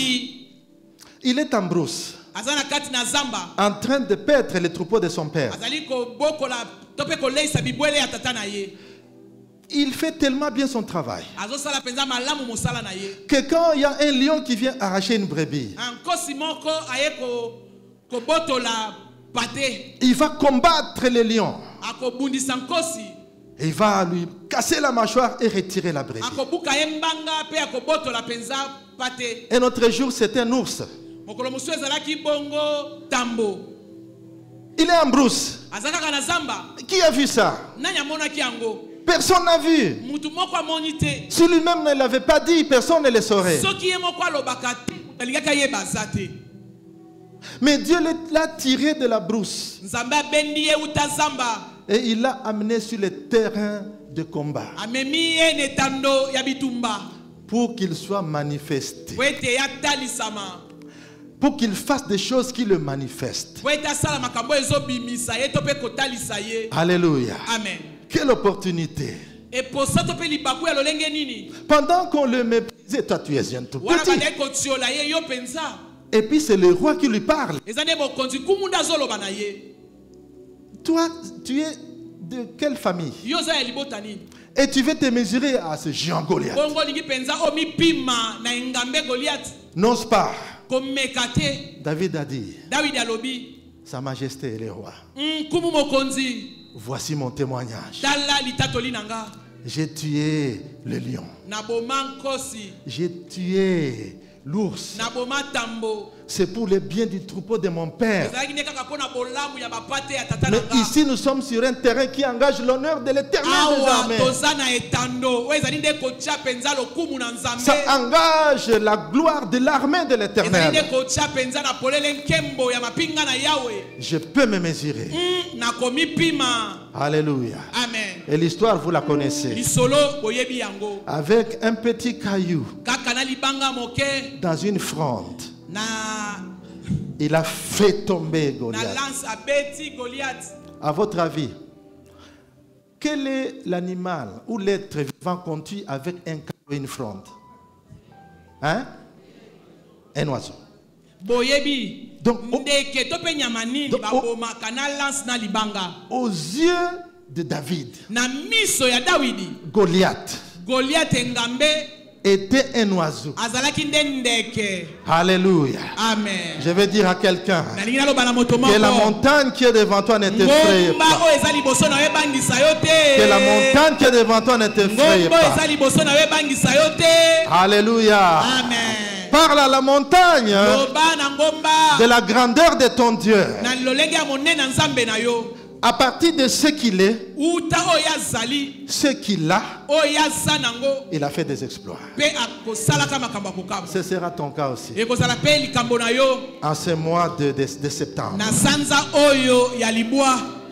Il est en brousse, en train de paître les troupeaux de son père. Il fait tellement bien son travail que quand il y a un lion qui vient arracher une brebis, il va combattre le lion. Il va lui casser la mâchoire et retirer la brebis. Un autre jour, c'est un ours. Il est en brousse. Qui a vu ça? Personne n'a vu. Si lui-même ne l'avait pas dit, personne ne le saurait. Mais Dieu l'a tiré de la brousse. Nzambe abendi ye uta zamba. Et il l'a amené sur le terrain de combat. Amemi ye netando ya bitumba. Pour qu'il soit manifesté. Wete ya talisama. Pour qu'il fasse des choses qui le manifestent. Wete asala makambo ezo bimisa ye tope kotalisa ye. Alléluia. Amen. Quelle opportunité. Et pour ça tope libaku ya lolenge nini? Pendant qu'on le méprisait, toi tu es un tout Wana petit. bande kotiola ye yo penza. Et puis c'est le roi qui lui parle. Ezane bokonzi kumunda zoloba na ye. Toi, tu es de quelle famille? Yo za ya libota nini? Et tu veux te mesurer à ce géant Goliath. Bongo lingi penza omi pima na ngambe Goliath. N'ose pas. Komekate. David a dit, David alobi. Sa Majesté est le roi. Kumu mokonzi. Voici mon témoignage. Tala litatoli nanga. J'ai tué le lion. Na boma nkosi. J'ai tué l'ours. Na boma tambo. C'est pour le bien du troupeau de mon père. Mais ici, nous sommes sur un terrain qui engage l'honneur de l'Éternel des armées. Ça engage la gloire de l'armée de l'Éternel. Je peux me mesurer. Alléluia. Amen. Et l'histoire, vous la connaissez. Avec un petit caillou dans une fronde. Il a fait tomber Goliath. À votre avis, quel est l'animal ou l'être vivant conduit avec un caillou et une fronde? Hein? Un oiseau. Donc, aux yeux de David, Goliath était un oiseau. Alléluia. Amen. Je vais dire à quelqu'un que la montagne qui est devant toi ne t'effraie pas. Que la montagne qui est devant toi ne t'effraie pas. Alléluia. Amen. Parle à la montagne de la grandeur de ton Dieu. À partir de ce qu'il est, ce qu'il a, il a fait des exploits. Ce sera ton cas aussi. En ce mois de septembre.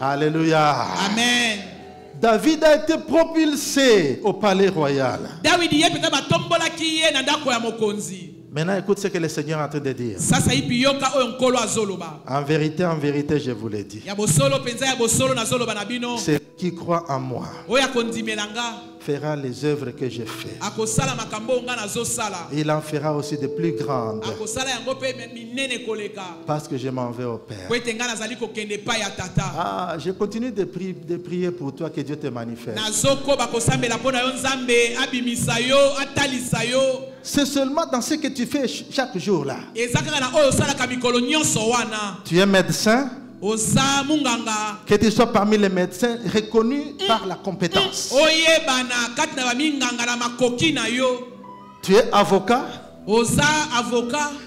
Alléluia. Amen. David a été propulsé au palais royal. Maintenant, écoute ce que le Seigneur est en train de dire. En vérité, je vous l'ai dit. Celui qui croit en moi fera les œuvres que j'ai faites. Il en fera aussi de plus grandes. Parce que je m'en vais au Père. Ah, je continue de prier pour toi, que Dieu te manifeste. C'est seulement dans ce que tu fais chaque jour là. Tu es médecin. Que tu sois parmi les médecins reconnus par la compétence. Tu es avocat.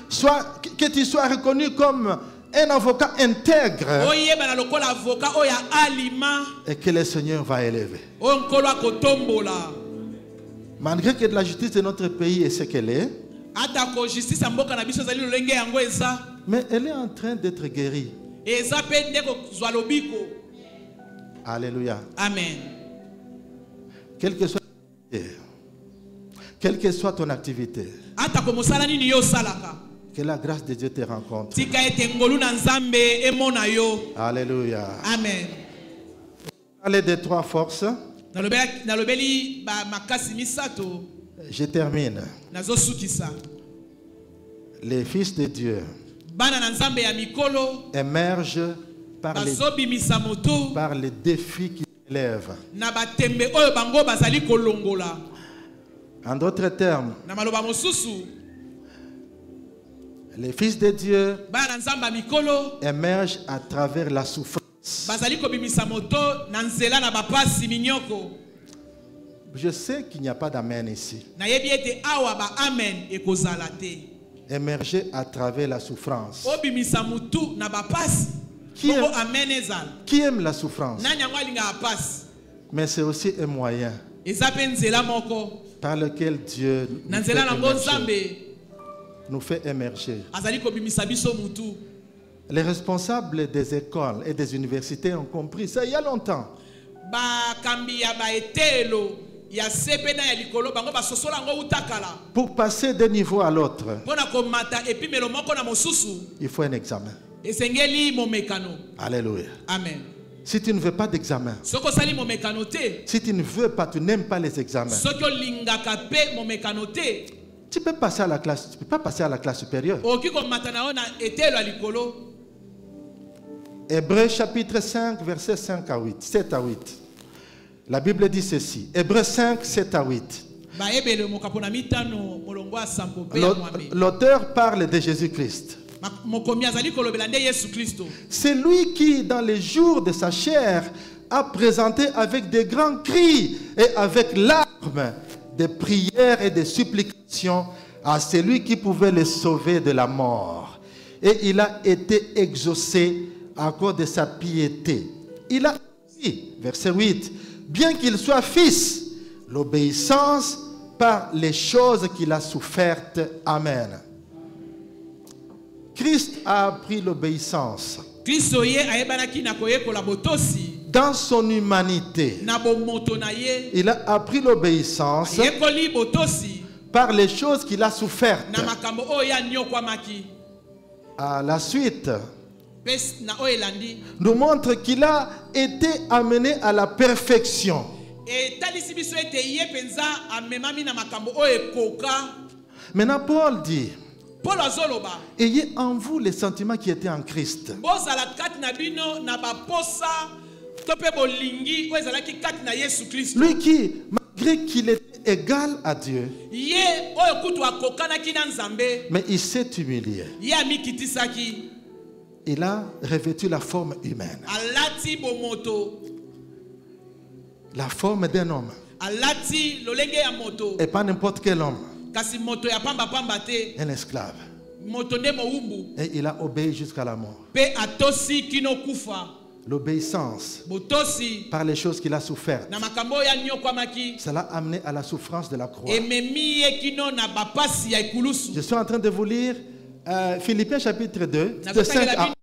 Soit que tu sois reconnu comme un avocat intègre. Et que le Seigneur va élever. Malgré que la justice de notre pays est ce qu'elle est, mais elle est en train d'être guérie. Alléluia. Amen. Quelle que soit ton activité, que la grâce de Dieu te rencontre. Alléluia. Amen. Allez des trois forces. Je termine. Les fils de Dieu émergent par les défis qui élèvent. En d'autres termes, les fils de Dieu émergent à travers la souffrance. Je sais qu'il n'y a pas d'amen ici. Émerger à travers la souffrance. Qui aime la souffrance? Mais c'est aussi un moyen par lequel Dieu nous fait émerger Les responsables des écoles et des universités ont compris ça il y a longtemps. Pour passer d'un niveau à l'autre, il faut un examen. Alléluia. Amen. Si tu ne veux pas d'examen, si tu ne veux pas, tu n'aimes pas les examens, tu peux passer à la classe, tu peux pas passer à la classe supérieure. Hébreux chapitre 5, versets 5 à 8, 7 à 8. La Bible dit ceci. Hébreux 5, 7 à 8. L'auteur parle de Jésus-Christ. C'est lui qui, dans les jours de sa chair, a présenté avec des grands cris et avec larmes des prières et des supplications à celui qui pouvait le sauver de la mort. Et il a été exaucé à cause de sa piété. Il a dit, verset 8, bien qu'il soit fils, l'obéissance par les choses qu'il a souffertes. Amen. Christ a appris l'obéissance. Dans son humanité, il a appris l'obéissance par les choses qu'il a souffertes. À la suite, nous montre qu'il a été amené à la perfection. Maintenant, Paul dit, ayez en vous les sentiments qui étaient en Christ. Lui qui, malgré qu'il est égal à Dieu, mais il s'est humilié. Il a revêtu la forme humaine. La forme d'un homme. Et pas n'importe quel homme. Un esclave. Et il a obéi jusqu'à la mort. L'obéissance par les choses qu'il a souffertes, cela a amené à la souffrance de la croix. Je suis en train de vous lire Philippiens chapitre 2, de 5 à 11.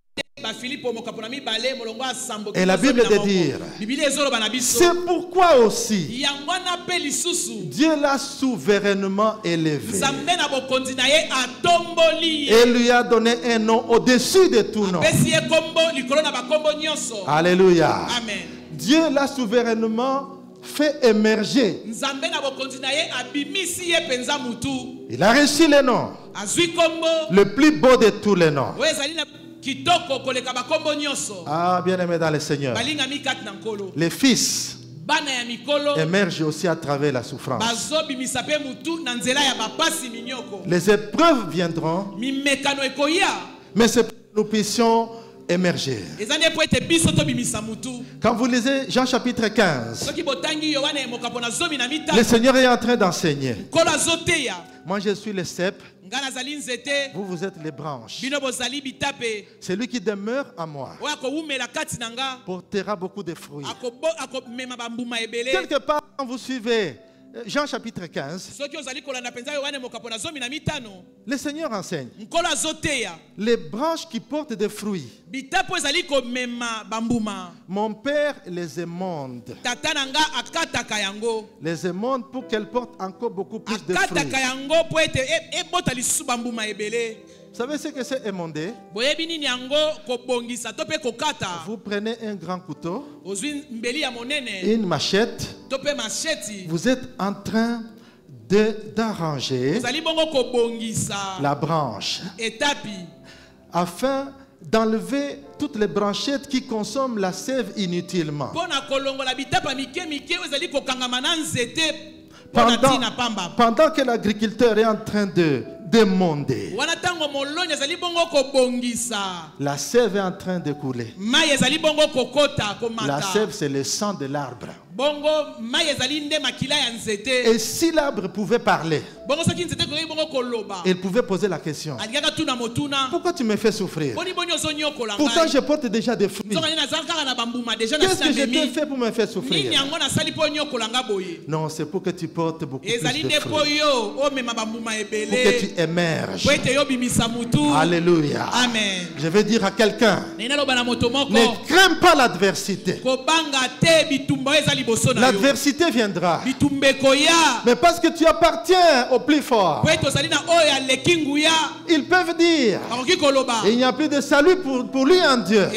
Et la Bible de dire, c'est pourquoi aussi Dieu l'a souverainement élevé et lui a donné un nom au-dessus de tout nom. Alléluia. Amen. Dieu l'a souverainement fait émerger. Il a reçu le nom, le plus beau de tous les noms. Ah, bien-aimé dans le Seigneur, les fils émergent aussi à travers la souffrance. Les épreuves viendront, mais c'est pour que nous puissions émerger. Quand vous lisez Jean chapitre 15, le Seigneur est en train d'enseigner. Moi je suis le cep, vous, vous êtes les branches. Celui qui demeure en moi portera beaucoup de fruits. Quelque part, quand vous suivez Jean chapitre 15, le Seigneur enseigne les branches qui portent des fruits. Mon Père les émonde. Les émonde pour qu'elles portent encore beaucoup plus de fruits. Vous savez ce que c'est émonder? Vous prenez un grand couteau, une machette, vous êtes en train d'arranger la branche afin d'enlever toutes les branchettes qui consomment la sève inutilement. Pendant que l'agriculteur est en train de démonder, la sève est en train de couler. La sève, c'est le sang de l'arbre. Et si l'arbre pouvait parler, il pouvait poser la question: pourquoi tu me fais souffrir? Pourtant je porte déjà des fruits. Qu'est-ce que je t'ai fait pour me faire souffrir? Non, c'est pour que tu portes beaucoup plus de fruits, pour que tu émerge. Alléluia. Amen. Je vais dire à quelqu'un, ne crains pas l'adversité. L'adversité viendra. Mais parce que tu appartiens au plus fort, ils peuvent dire, il n'y a plus de salut pour lui en Dieu.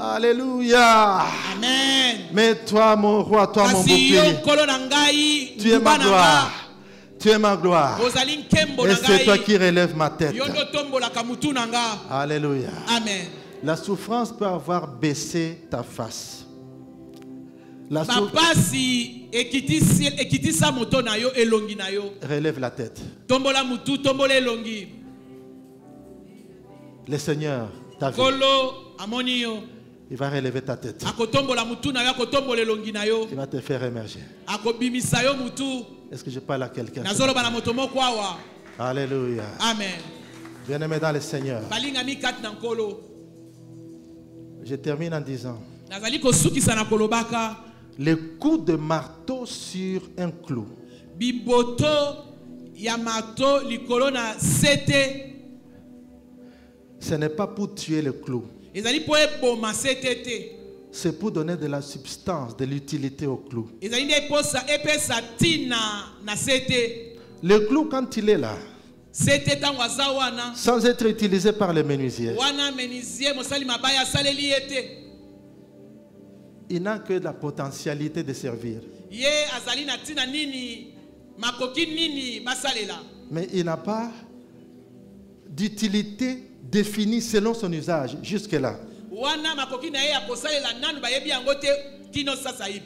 Alléluia. Amen. Mais toi, mon roi, toi, mon bouclier, tu es ma gloire. Tu es ma gloire. Et c'est toi qui relèves ma tête. Alléluia. Amen. La souffrance peut avoir baissé ta face. Relève la tête. Le Seigneur t'a vu. Il va relever ta tête. Il va te faire émerger. Est-ce que je parle à quelqu'un? Alléluia. Amen. Bien-aimé dans le Seigneur. Je termine en disant, le coup de marteau sur un clou, ce n'est pas pour tuer le clou. C'est pour donner de la substance, de l'utilité au clou. Le clou, quand il est là, sans être utilisé par les menuisiers, il n'a que la potentialité de servir. Mais il n'a pas d'utilité définie selon son usage jusque-là.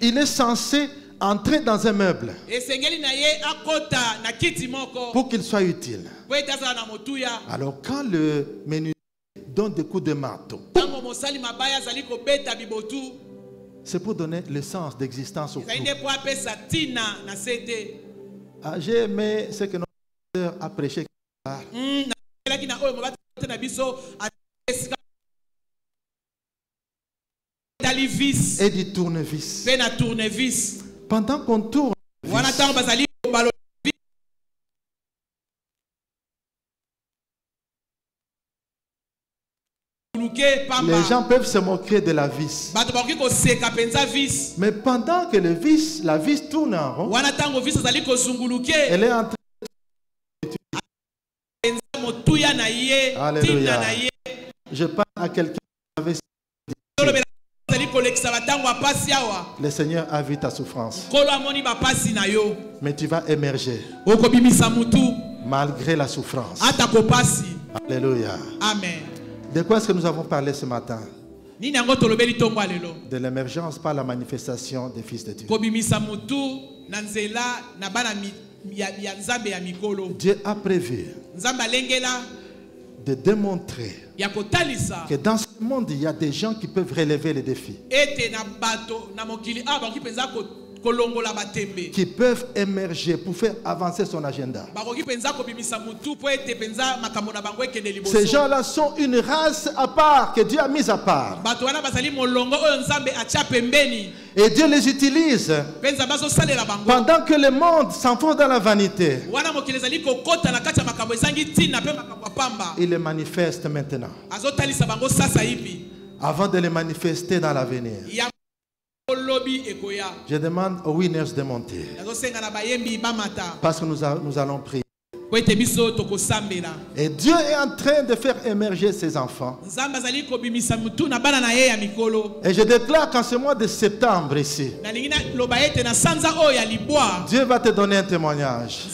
Il est censé entrer dans un meuble pour qu'il soit utile. Alors quand le menuisier donne des coups de marteau, c'est pour donner le sens d'existence au clou. J'ai aimé ce que notre pasteur a prêché. Et du tournevis. Pendant qu'on tourne, les gens peuvent se moquer de la vis. Mais pendant que la vis tourne en rond, elle est en train de... Alléluia. Je parle à quelqu'un qui avait... Le Seigneur a vu ta souffrance. Mais tu vas émerger malgré la souffrance. Alléluia. Amen. De quoi est-ce que nous avons parlé ce matin? De l'émergence par la manifestation des fils de Dieu. Dieu a prévu de démontrer que dans ce monde, il y a des gens qui peuvent relever les défis, qui peuvent émerger pour faire avancer son agenda. Ces gens-là sont une race à part que Dieu a mise à part. Et Dieu les utilise pendant que le monde s'enfonce dans la vanité. Il les manifeste maintenant avant de les manifester dans l'avenir. Je demande aux winners de monter parce que nous allons prier. Et Dieu est en train de faire émerger ses enfants. Et je déclare qu'en ce mois de septembre ici, Dieu va te donner un témoignage.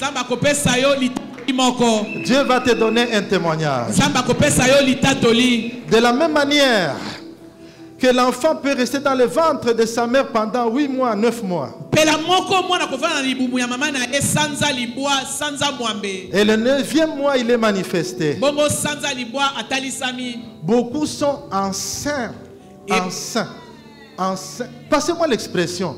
Dieu va te donner un témoignage. De la même manière que l'enfant peut rester dans le ventre de sa mère pendant 8 mois, 9 mois. Et le 9e mois, il est manifesté. Beaucoup sont enceints. Passez-moi l'expression.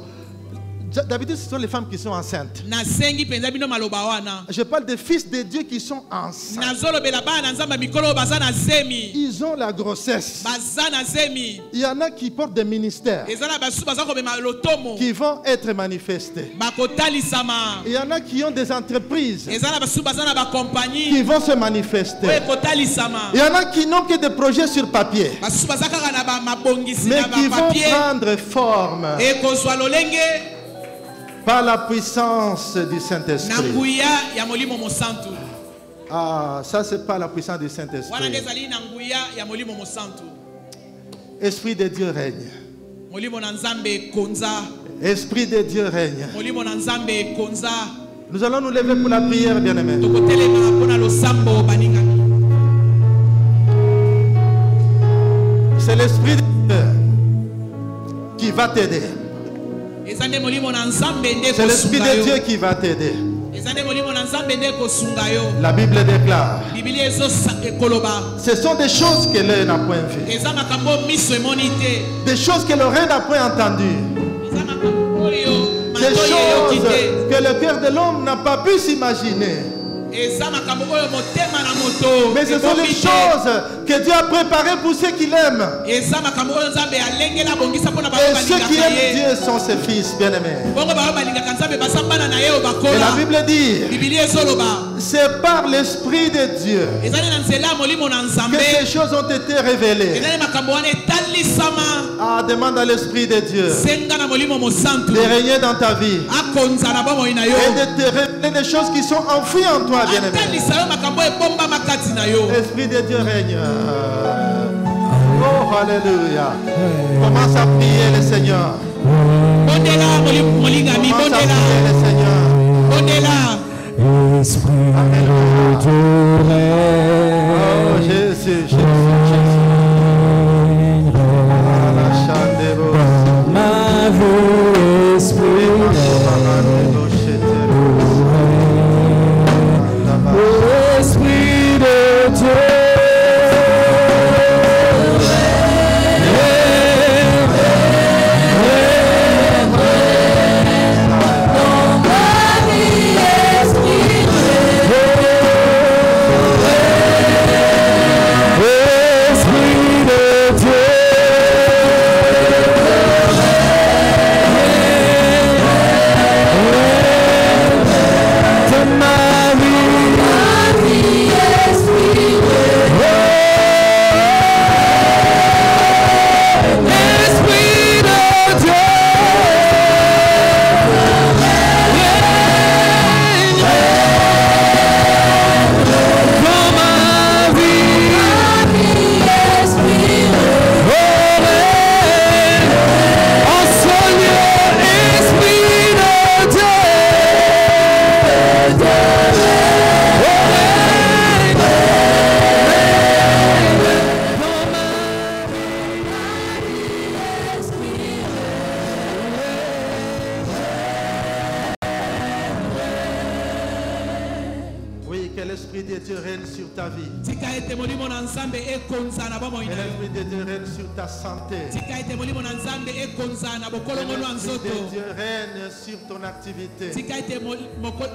D'habitude, ce sont les femmes qui sont enceintes. nasengi penza bino maloba wana Je parle des fils de Dieu qui sont enceintes. nazolobela bana na nzambe mikolo baza na zemi Ils ont la grossesse. baza na zemi Il y en a qui portent des ministères eza na basu baza kobema lotomo qui vont être manifestés. bakotalisama Il y en a qui ont des entreprises eza na basu baza na bakompagnie qui vont se oyo manifester. ekotalisama Il y en a qui n'ont que des projets sur papier, basu baza kaka na mabongisi mais na qui vont bapapie prendre forme ekozwa lolenge par la puissance du na Saint-Esprit. nguya ya molimo mosantu Ah, ça c'est pas la puissance du wana Saint-Esprit. nde ezali na nguya ya molimo mosantu Esprit de Dieu règne. molimo na nzambe ekonza Esprit de Dieu règne. molimo na nzambe ekonza Nous allons nous lever pour la prière, bien-aimés. tokotelema mpona losambo baningami C'est l'Esprit de Dieu qui va t'aider. eza nde molimo na nzambe nde C'est l'Esprit ekosunga de yo Dieu qui va t'aider. eza nde molimo na nzambe nde ekosunga yo La Bible déclare, bibilia ekoloba ce sont des choses que l'œil n'a point vues, eza makambo miso emoni te des choses que l'oreille n'a point entendues, eza makambo oyo des matoyi eyoki choses te que le cœur de l'homme n'a pas pu s'imaginer. eza makambo oyo motema na moto Mais ce sont les ebomi te. choses que Dieu a préparées pour ceux qui l'aiment. eza makambo oyo nzambe alengela bongisa mpona bayo Et ceux qui balingaka aiment ye Dieu sont ses fils, bien-aimés. bongo bayo balingaka nzambe baza bana na ye oyo Et la bakola Bible dit, bibilia ezoloba c'est par l'Esprit de Dieu ezali na nzela ya molimo na que nzambe ces choses ont été révélées. ezali makambo wana etalisama Ah, demande à l'Esprit de Dieu senga na molimo mosantu de régner dans ta vie akonza na bomoi na yo et de te révéler des choses qui sont enfouies en toi, bien-aimé. atalisa yo makambo ebombama kati na yo L'Esprit de Dieu règne. Oh, alléluia. Commence à prier le Seigneur. bondela molingami Commence à bondela prier le Seigneur. bondela Esprit de Dieu Oh, règne. Jésus, Jésus. Ah, la chandelle. Ma vie, Esprit Esprit de Dieu. l'Esprit de Dieu règne sur ta vie. tika ete molimo na nzambe ekonza na bomoi Que na yo l'Esprit de Dieu règne sur ta santé. tika ete molimo na nzambe ekonza na Que bokolongono ya l'Esprit de nzoto Dieu règne sur ton activité. tika ete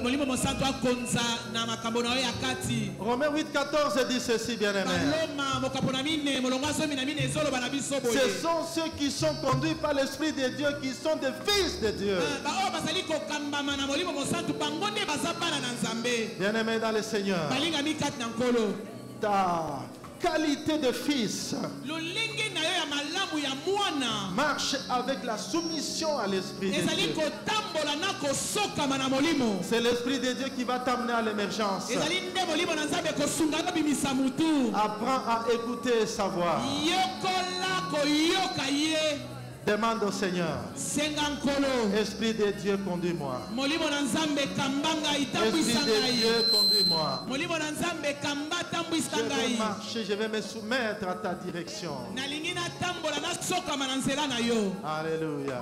molimo mosantu akonza na makambo na yo ya kati Romains 8,14 dit ceci, bien-aimé. baloma mokambo na mine molongo ya zomi na mine ezoloba na biso boye Ce sont ceux qui sont conduits par l'Esprit de Dieu qui sont des fils de Dieu. baoyo bazali kokambama na molimo mosantu bango nde baza bana na nzambe Bien-aimé dans le Seigneur, balingami kati na nkolo ta qualité de fils lolenge na yo ya malamu ya mwana marche avec la soumission à l'Esprit de ezali Dieu. kotambola na kosokama na molimo C'est l'Esprit de Dieu qui va t'amener à l'émergence. ezali nde molimo na nzambe kosunga no bimisa mutu Apprends à écouter sa voix. yokola koyoka ye Demande au Seigneur, senga nkolo Esprit de Dieu, conduis-moi. molimo na nzambe kamba ngai Esprit tambwisa de ngai Dieu, conduis-moi. molimo na nzambe kamba tambwisa Je vais ngai marcher, je vais me soumettre à ta direction. nalingi natambola nasokama na nzela na yo Alléluia.